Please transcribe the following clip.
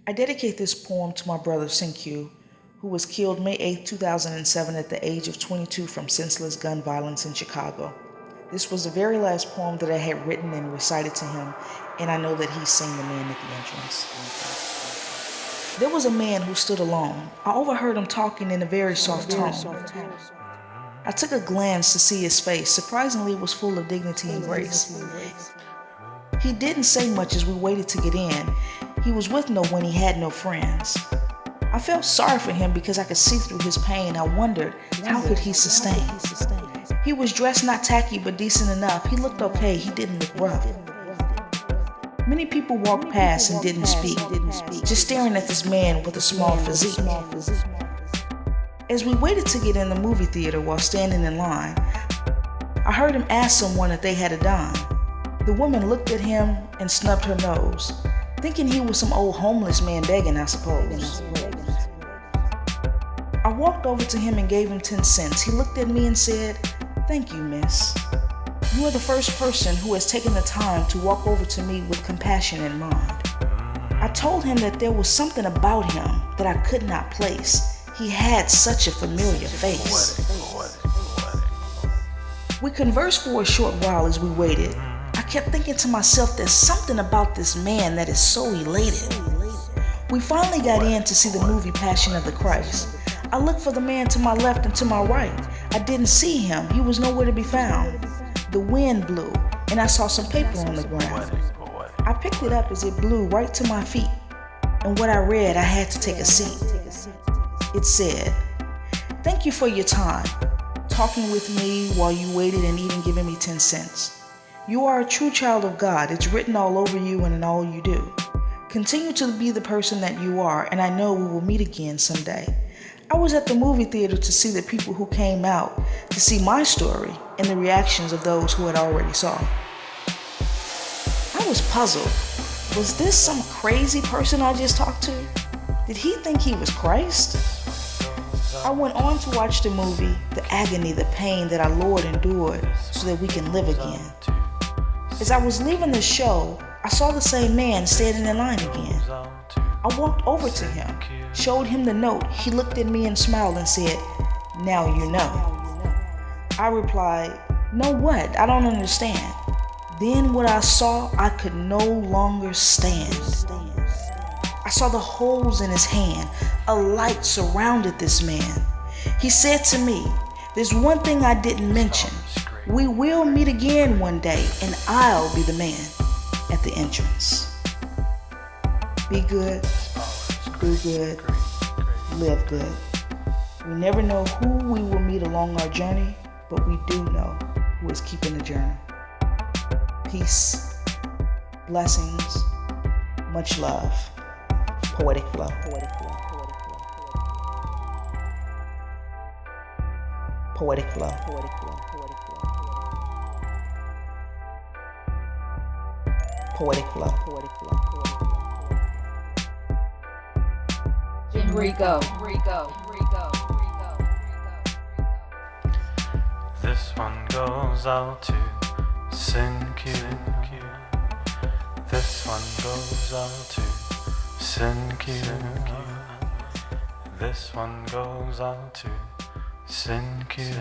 I dedicate this poem to my brother Cinque E, who was killed May 8, 2007 at the age of 22 from senseless gun violence in Chicago. This was the very last poem that I had written and recited to him, and I know that he sang the man at the entrance. There was a man who stood alone. I overheard him talking in a very soft tone. I took a glance to see his face. Surprisingly, it was full of dignity and grace. He didn't say much as we waited to get in. He was with no one, he had no friends. I felt sorry for him because I could see through his pain. I wondered, how could he sustain? He was dressed not tacky but decent enough. He looked okay, he didn't look rough. Many people walked past and didn't speak, just staring at this man with a small physique. As we waited to get in the movie theater while standing in line, I heard him ask someone if they had a dime. The woman looked at him and snubbed her nose, thinking he was some old homeless man begging, I suppose. I walked over to him and gave him 10 cents. He looked at me and said, "Thank you, miss. You are the first person who has taken the time to walk over to me with compassion in mind." I told him that there was something about him that I could not place. He had such a familiar face. We conversed for a short while as we waited. I kept thinking to myself, there's something about this man that is so elated. We finally got in to see the movie Passion of the Christ. I looked for the man to my left and to my right. I didn't see him. He was nowhere to be found. The wind blew, and I saw some paper on the ground. I picked it up as it blew right to my feet, and what I read, I had to take a seat. It said, "Thank you for your time, talking with me while you waited and even giving me 10 cents. You are a true child of God. It's written all over you and in all you do. Continue to be the person that you are, and I know we will meet again someday." I was at the movie theater to see the people who came out to see my story and the reactions of those who had already saw. I was puzzled. Was this some crazy person I just talked to? Did he think he was Christ? I went on to watch the movie, the agony, the pain that our Lord endured so that we can live again. As I was leaving the show, I saw the same man standing in line again. I walked over to him, showed him the note. He looked at me and smiled and said, "Now you know." I replied, "Know what? I don't understand." Then what I saw, I could no longer stand. I saw the holes in his hand. A light surrounded this man. He said to me, "There's one thing I didn't mention. We will meet again one day, and I'll be the man at the entrance." Be good, do good, live good. We never know who we will meet along our journey, but we do know who is keeping the journey. Peace, blessings, much love. Poetic flow. Poetic flow. Poetic flow. Gemrico. This one goes out to Cinque E. This one goes out to Cinque E. This one goes out to Cinque E.